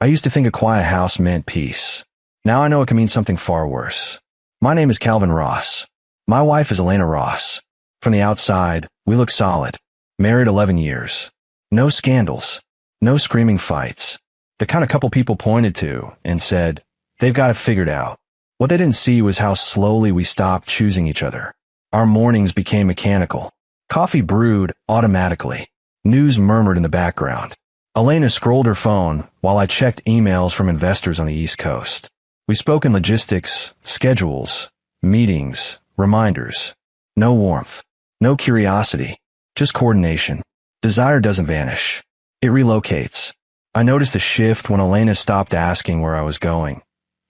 used to think a quiet house meant peace. Now I know it can mean something far worse. My name is Calvin Ross. My wife is Elena Ross. From the outside, we look solid. Married 11 years. No scandals. No screaming fights. The kind of couple people pointed to and said, they've got it figured out. What they didn't see was how slowly we stopped choosing each other. Our mornings became mechanical. Coffee brewed automatically. News murmured in the background. Elena scrolled her phone while I checked emails from investors on the East Coast. We spoke in logistics, schedules, meetings, reminders. No warmth. No curiosity. Just coordination. Desire doesn't vanish. It relocates. I noticed a shift when Elena stopped asking where I was going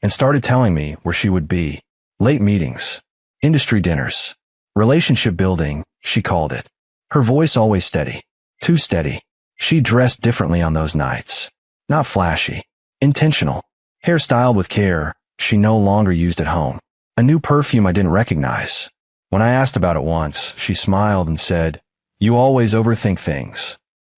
and started telling me where she would be. Late meetings. Industry dinners. Relationship building, she called it. Her voice always steady. Too steady. She dressed differently on those nights. Not flashy. Intentional. Hair styled with care she no longer used at home. A new perfume I didn't recognize. When I asked about it once, she smiled and said, "You always overthink things."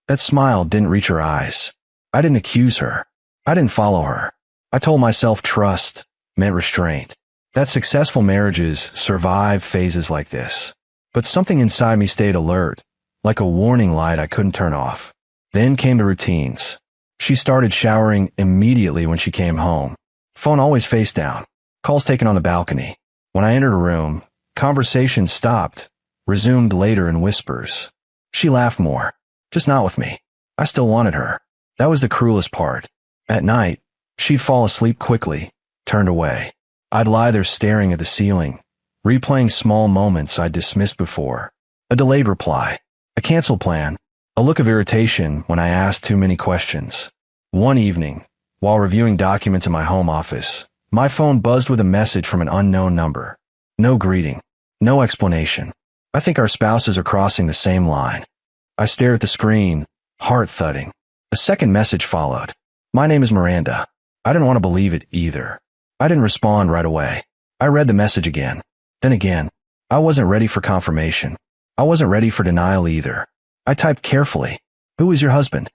That smile didn't reach her eyes. I didn't accuse her. I didn't follow her. I told myself trust meant restraint. That successful marriages survive phases like this. But something inside me stayed alert, like a warning light I couldn't turn off. Then came the routines. She started showering immediately when she came home. Phone always face down. Calls taken on the balcony. When I entered a room, conversation stopped, resumed later in whispers. She laughed more. Just not with me. I still wanted her. That was the cruelest part. At night, she'd fall asleep quickly, turned away. I'd lie there staring at the ceiling, replaying small moments I'd dismissed before. A delayed reply, a canceled plan, a look of irritation when I asked too many questions. One evening, while reviewing documents in my home office, my phone buzzed with a message from an unknown number. No greeting, no explanation. I think our spouses are crossing the same line. I stared at the screen, heart thudding. A second message followed. My name is Miranda. I didn't want to believe it either. I didn't respond right away. I read the message again. Then again. I wasn't ready for confirmation. I wasn't ready for denial either. I typed carefully. Who is your husband?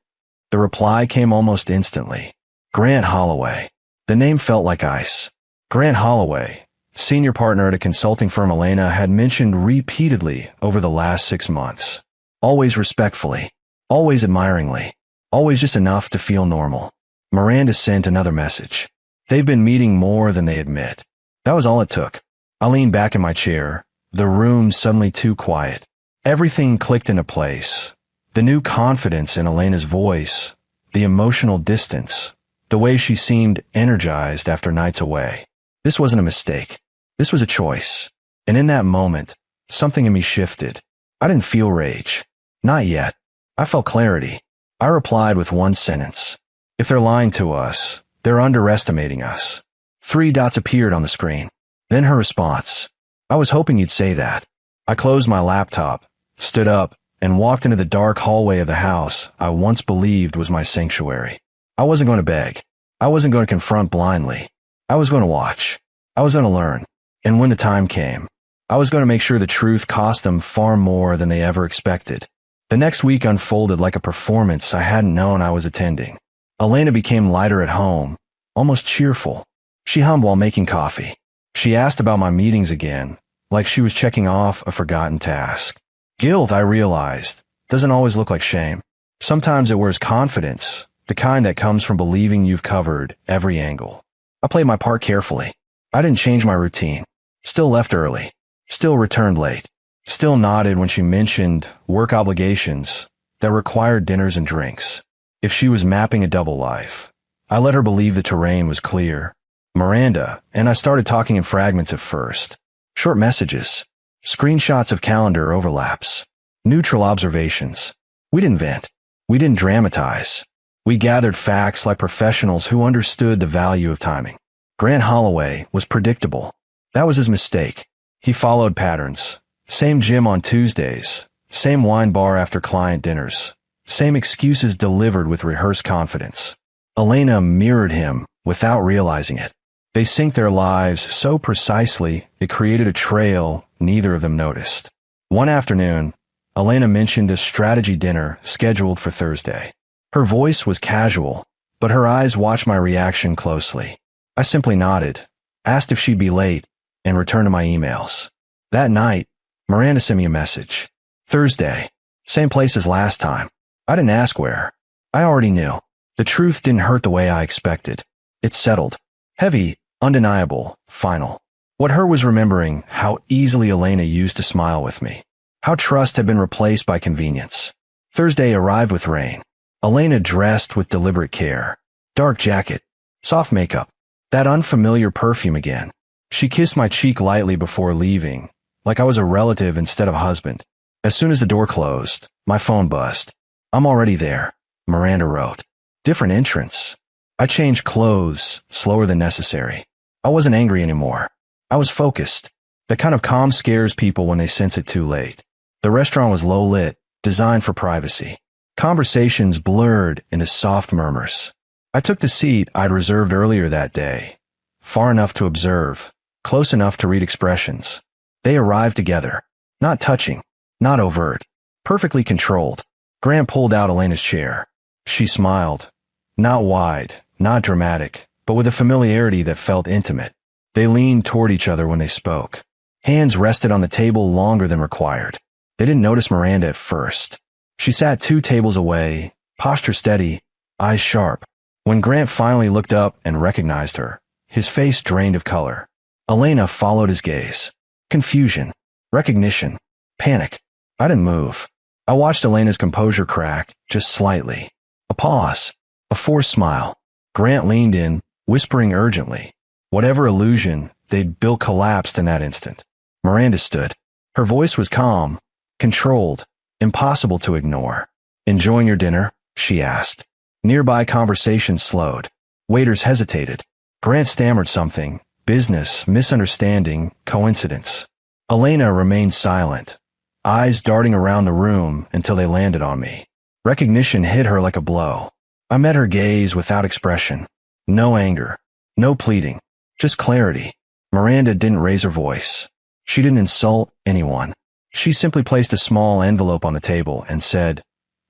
The reply came almost instantly. Grant Holloway. The name felt like ice. Grant Holloway, senior partner at a consulting firm Elena had mentioned repeatedly over the last 6 months. Always respectfully. Always admiringly. Always just enough to feel normal. Miranda sent another message. They've been meeting more than they admit. That was all it took. I leaned back in my chair, the room suddenly too quiet. Everything clicked into place. The new confidence in Elena's voice, the emotional distance, the way she seemed energized after nights away. This wasn't a mistake. This was a choice. And in that moment, something in me shifted. I didn't feel rage. Not yet. I felt clarity. I replied with one sentence. If they're lying to us, they're underestimating us. 3 dots appeared on the screen. Then her response. I was hoping you'd say that. I closed my laptop, stood up, and walked into the dark hallway of the house I once believed was my sanctuary. I wasn't going to beg. I wasn't going to confront blindly. I was going to watch. I was going to learn. And when the time came, I was going to make sure the truth cost them far more than they ever expected. The next week unfolded like a performance I hadn't known I was attending. Elena became lighter at home, almost cheerful. She hummed while making coffee. She asked about my meetings again, like she was checking off a forgotten task. Guilt, I realized, doesn't always look like shame. Sometimes it wears confidence, the kind that comes from believing you've covered every angle. I played my part carefully. I didn't change my routine. Still left early. Still returned late. Still nodded when she mentioned work obligations that required dinners and drinks. If she was mapping a double life, I let her believe the terrain was clear. Miranda and I started talking in fragments at first. Short messages, screenshots of calendar overlaps, neutral observations. We didn't vent. We didn't dramatize. We gathered facts like professionals who understood the value of timing. Grant Holloway was predictable. That was his mistake. He followed patterns. Same gym on Tuesdays, same wine bar after client dinners, same excuses delivered with rehearsed confidence. Elena mirrored him without realizing it. They synced their lives so precisely it created a trail neither of them noticed. One afternoon, Elena mentioned a strategy dinner scheduled for Thursday. Her voice was casual, but her eyes watched my reaction closely. I simply nodded, asked if she'd be late, and returned to my emails. That night, Miranda sent me a message. Thursday. Same place as last time. I didn't ask where. I already knew. The truth didn't hurt the way I expected. It settled. Heavy, undeniable, final. What hurt was remembering how easily Elena used to smile with me. How trust had been replaced by convenience. Thursday arrived with rain. Elena dressed with deliberate care. Dark jacket. Soft makeup. That unfamiliar perfume again. She kissed my cheek lightly before leaving, like I was a relative instead of a husband. As soon as the door closed, my phone buzzed. I'm already there, Miranda wrote. Different entrance. I changed clothes, slower than necessary. I wasn't angry anymore. I was focused. The kind of calm scares people when they sense it too late. The restaurant was low lit, designed for privacy. Conversations blurred into soft murmurs. I took the seat I'd reserved earlier that day. Far enough to observe, close enough to read expressions. They arrived together. Not touching, not overt, perfectly controlled. Grant pulled out Elena's chair. She smiled. Not wide, not dramatic, but with a familiarity that felt intimate. They leaned toward each other when they spoke. Hands rested on the table longer than required. They didn't notice Miranda at first. She sat 2 tables away, posture steady, eyes sharp. When Grant finally looked up and recognized her, his face drained of color. Elena followed his gaze. Confusion, recognition, panic. I didn't move. I watched Elena's composure crack, just slightly. A pause. A forced smile. Grant leaned in, whispering urgently. Whatever illusion they'd built collapsed in that instant. Miranda stood. Her voice was calm, controlled, impossible to ignore. Enjoying your dinner? She asked. Nearby conversation slowed. Waiters hesitated. Grant stammered something. Business, misunderstanding, coincidence. Elena remained silent, eyes darting around the room until they landed on me. Recognition hit her like a blow. I met her gaze without expression. No anger. No pleading. Just clarity. Miranda didn't raise her voice. She didn't insult anyone. She simply placed a small envelope on the table and said,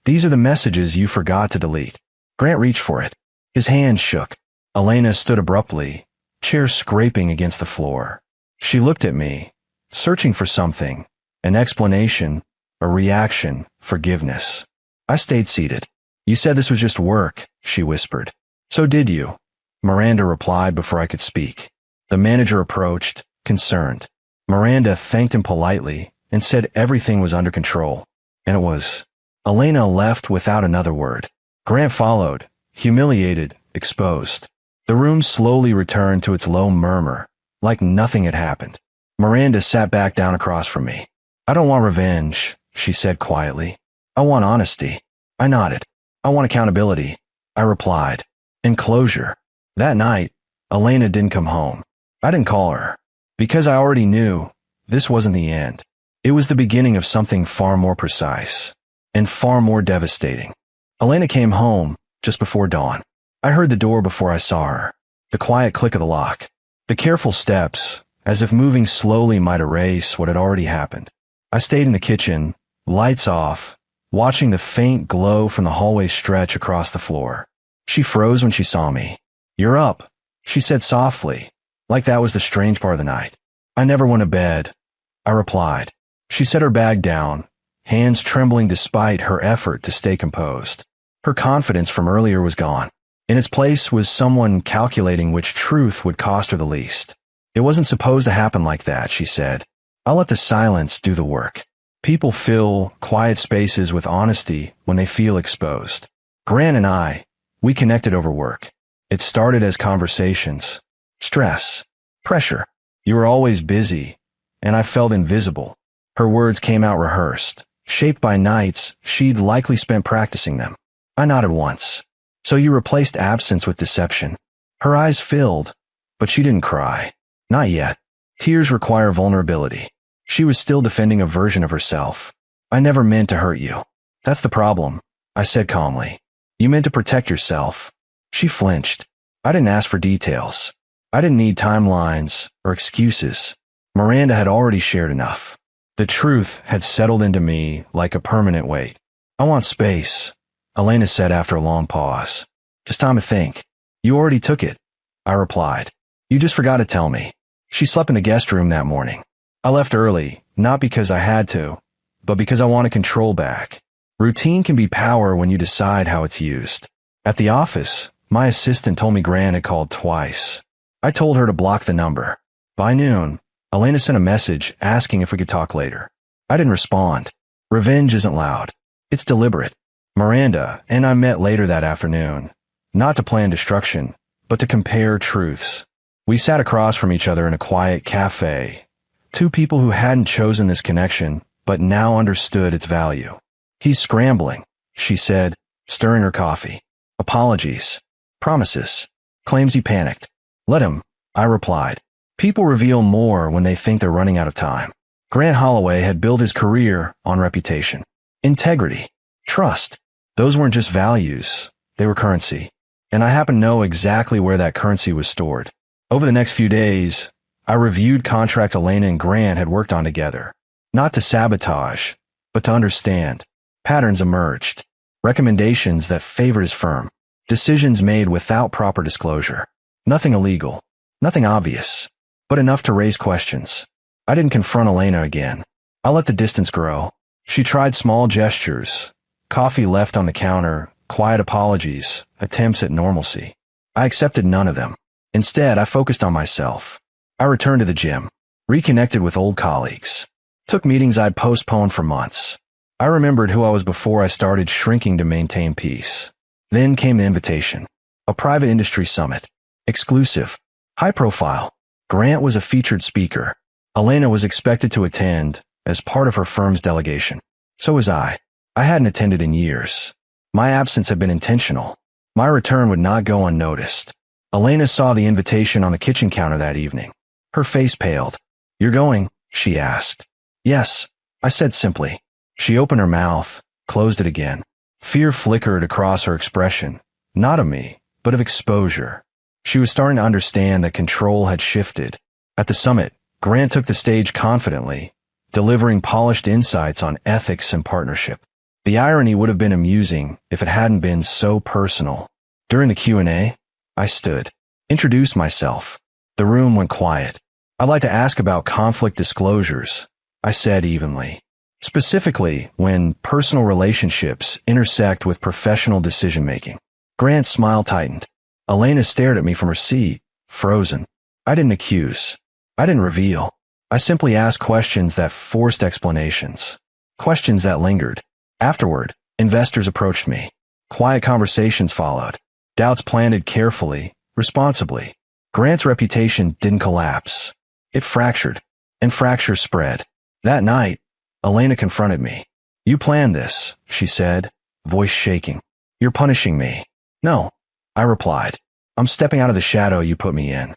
"These are the messages you forgot to delete." Grant reached for it. His hand shook. Elena stood abruptly, chair scraping against the floor. She looked at me, searching for something, an explanation, a reaction, forgiveness. I stayed seated. "You said this was just work," she whispered. "So did you," Miranda replied before I could speak. The manager approached, concerned. Miranda thanked him politely and said everything was under control. And it was. Elena left without another word. Grant followed, humiliated, exposed. The room slowly returned to its low murmur, like nothing had happened. Miranda sat back down across from me. "I don't want revenge," she said quietly. "I want honesty." I nodded. "I want accountability," I replied. And closure. That night, Elena didn't come home. I didn't call her. Because I already knew this wasn't the end. It was the beginning of something far more precise and far more devastating. Elena came home just before dawn. I heard the door before I saw her. The quiet click of the lock. The careful steps, as if moving slowly might erase what had already happened. I stayed in the kitchen, lights off, watching the faint glow from the hallway stretch across the floor. She froze when she saw me. "You're up," she said softly, like that was the strange part of the night. "I never went to bed," I replied. She set her bag down, hands trembling despite her effort to stay composed. Her confidence from earlier was gone. In its place was someone calculating which truth would cost her the least. "It wasn't supposed to happen like that," she said. "I'll let the silence do the work." People fill quiet spaces with honesty when they feel exposed. Grant and we connected over work. It started as conversations. Stress. Pressure. You were always busy, and I felt invisible. Her words came out rehearsed, shaped by nights she'd likely spent practicing them. I nodded once. "So you replaced absence with deception." Her eyes filled, but she didn't cry. Not yet. Tears require vulnerability. She was still defending a version of herself. "I never meant to hurt you. That's the problem," I said calmly. "You meant to protect yourself." She flinched. I didn't ask for details. I didn't need timelines or excuses. Miranda had already shared enough. The truth had settled into me like a permanent weight. "I want space," Elena said after a long pause. Just time to think. You already took it, I replied. You just forgot to tell me. She slept in the guest room that morning. I left early, not because I had to, but because I wanted control back. Routine can be power when you decide how it's used. At the office, my assistant told me Gran had called twice. I told her to block the number. By noon, Elena sent a message asking if we could talk later. I didn't respond. Revenge isn't loud. It's deliberate. Miranda and I met later that afternoon, not to plan destruction, but to compare truths. We sat across from each other in a quiet cafe. Two people who hadn't chosen this connection, but now understood its value. He's scrambling, she said, stirring her coffee. Apologies. Promises. Claims he panicked. Let him, I replied. People reveal more when they think they're running out of time. Grant Holloway had built his career on reputation. Integrity. Trust. Those weren't just values. They were currency. And I happen to know exactly where that currency was stored. Over the next few days, I reviewed contracts Elena and Grant had worked on together. Not to sabotage, but to understand. Patterns emerged. Recommendations that favored his firm. Decisions made without proper disclosure. Nothing illegal. Nothing obvious. But enough to raise questions. I didn't confront Elena again. I let the distance grow. She tried small gestures. Coffee left on the counter, quiet apologies, attempts at normalcy. I accepted none of them. Instead, I focused on myself. I returned to the gym, reconnected with old colleagues, took meetings I'd postponed for months. I remembered who I was before I started shrinking to maintain peace. Then came the invitation. A private industry summit. Exclusive. High profile. Grant was a featured speaker. Elena was expected to attend as part of her firm's delegation. So was I. I hadn't attended in years. My absence had been intentional. My return would not go unnoticed. Elena saw the invitation on the kitchen counter that evening. Her face paled. You're going? She asked. Yes, I said simply. She opened her mouth, closed it again. Fear flickered across her expression, not of me, but of exposure. She was starting to understand that control had shifted. At the summit, Grant took the stage confidently, delivering polished insights on ethics and partnership. The irony would have been amusing if it hadn't been so personal. During the Q&A, I stood, introduced myself. The room went quiet. I'd like to ask about conflict disclosures, I said evenly. Specifically, when personal relationships intersect with professional decision-making. Grant's smile tightened. Elena stared at me from her seat, frozen. I didn't accuse. I didn't reveal. I simply asked questions that forced explanations. Questions that lingered. Afterward, investors approached me. Quiet conversations followed. Doubts planted carefully, responsibly. Grant's reputation didn't collapse. It fractured, and fracture spread. That night, Elena confronted me. You planned this, she said, voice shaking. You're punishing me. No, I replied. I'm stepping out of the shadow you put me in.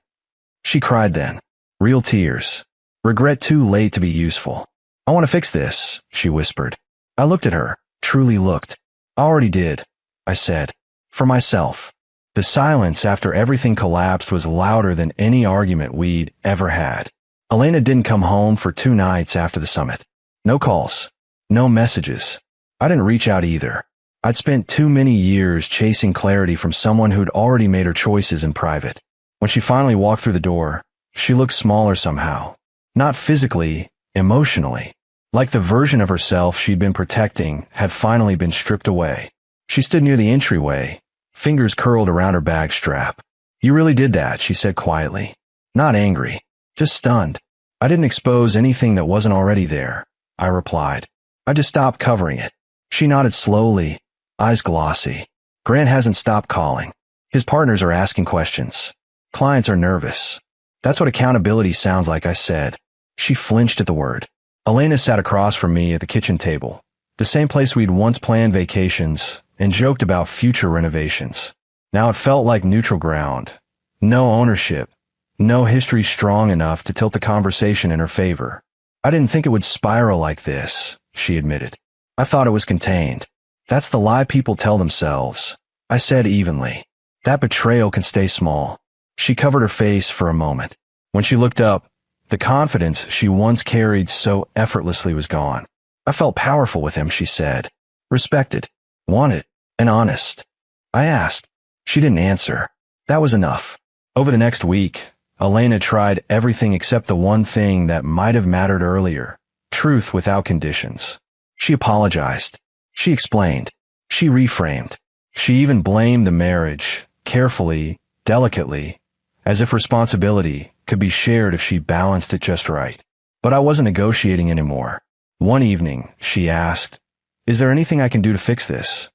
She cried then. Real tears. Regret too late to be useful. I want to fix this, she whispered. I looked at her, truly looked. I already did, I said. For myself. The silence after everything collapsed was louder than any argument we'd ever had. Elena didn't come home for 2 nights after the summit. No calls. No messages. I didn't reach out either. I'd spent too many years chasing clarity from someone who'd already made her choices in private. When she finally walked through the door, she looked smaller somehow. Not physically, emotionally. Like the version of herself she'd been protecting had finally been stripped away. She stood near the entryway, fingers curled around her bag strap. You really did that, she said quietly. Not angry, just stunned. I didn't expose anything that wasn't already there, I replied. I just stopped covering it. She nodded slowly, eyes glossy. Grant hasn't stopped calling. His partners are asking questions. Clients are nervous. That's what accountability sounds like, I said. She flinched at the word. Elena sat across from me at the kitchen table, the same place we'd once planned vacations and joked about future renovations. Now it felt like neutral ground. No ownership. No history strong enough to tilt the conversation in her favor. I didn't think it would spiral like this, she admitted. I thought it was contained. That's the lie people tell themselves, I said evenly. That betrayal can stay small. She covered her face for a moment. When she looked up, the confidence she once carried so effortlessly was gone. I felt powerful with him, she said. Respected. Wanted. And honest. I asked. She didn't answer. That was enough. Over the next week, Elena tried everything except the one thing that might have mattered earlier: truth without conditions. She apologized. She explained. She reframed. She even blamed the marriage, carefully, delicately, as if responsibility could be shared if she balanced it just right. But I wasn't negotiating anymore. One evening, she asked, "Is there anything I can do to fix this?"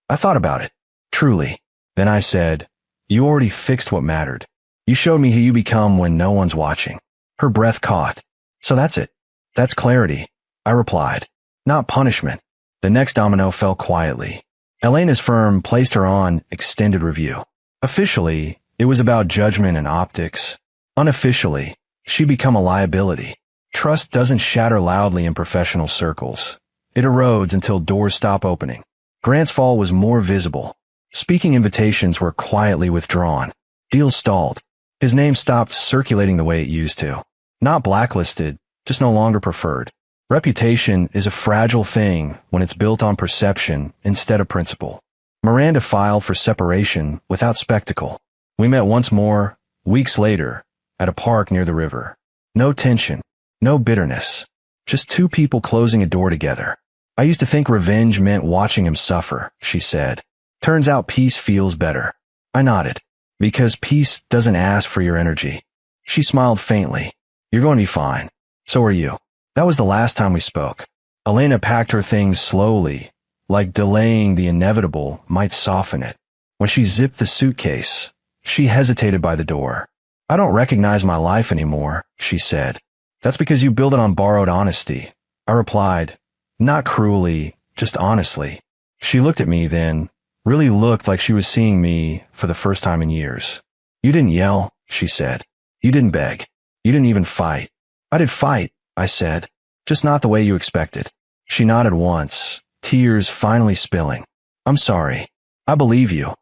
I thought about it. Truly. Then I said, "You already fixed what mattered. You showed me who you become when no one's watching." Her breath caught. "So that's it. That's clarity," I replied. "Not punishment." The next domino fell quietly. Elena's firm placed her on extended review. Officially, it was about judgment and optics. Unofficially, she'd become a liability. Trust doesn't shatter loudly in professional circles. It erodes until doors stop opening. Grant's fall was more visible. Speaking invitations were quietly withdrawn. Deals stalled. His name stopped circulating the way it used to. Not blacklisted, just no longer preferred. Reputation is a fragile thing when it's built on perception instead of principle. Miranda filed for separation without spectacle. We met once more, weeks later, at a park near the river. No tension, no bitterness, just two people closing a door together. "I used to think revenge meant watching him suffer," she said. "Turns out peace feels better." I nodded. "Because peace doesn't ask for your energy." She smiled faintly. "You're going to be fine. So are you." That was the last time we spoke. Elena packed her things slowly, like delaying the inevitable might soften it. When she zipped the suitcase, she hesitated by the door. "I don't recognize my life anymore," she said. "That's because you build it on borrowed honesty," I replied, not cruelly, just honestly. She looked at me then, really looked like she was seeing me for the first time in years. "You didn't yell," she said. "You didn't beg. You didn't even fight." "I did fight," I said, "just not the way you expected." She nodded once, tears finally spilling. "I'm sorry. I believe you,"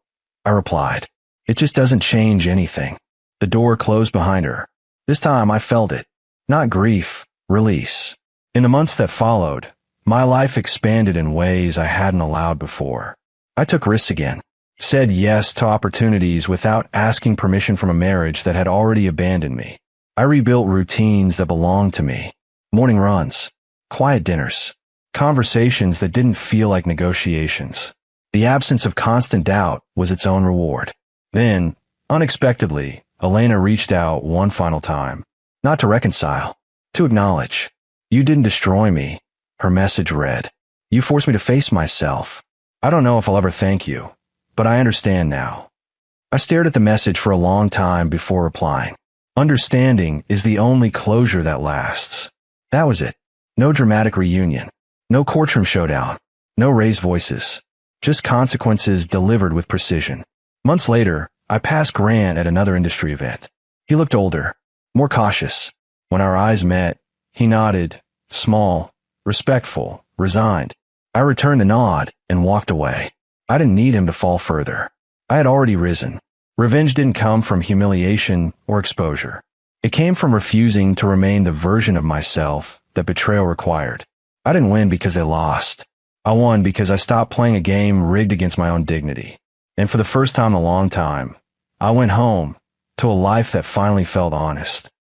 I replied. "It just doesn't change anything." The door closed behind her. This time I felt it. Not grief, release. In the months that followed, my life expanded in ways I hadn't allowed before. I took risks again, said yes to opportunities without asking permission from a marriage that had already abandoned me. I rebuilt routines that belonged to me. Morning runs, quiet dinners, conversations that didn't feel like negotiations. The absence of constant doubt was its own reward. Then, unexpectedly, Elena reached out one final time. Not to reconcile, to acknowledge. "You didn't destroy me," her message read. "You forced me to face myself. I don't know if I'll ever thank you, but I understand now." I stared at the message for a long time before replying. Understanding is the only closure that lasts. That was it. No dramatic reunion. No courtroom showdown. No raised voices. Just consequences delivered with precision. Months later, I passed Grant at another industry event. He looked older, more cautious. When our eyes met, he nodded, small, respectful, resigned. I returned the nod and walked away. I didn't need him to fall further. I had already risen. Revenge didn't come from humiliation or exposure. It came from refusing to remain the version of myself that betrayal required. I didn't win because they lost. I won because I stopped playing a game rigged against my own dignity. And for the first time in a long time, I went home to a life that finally felt honest.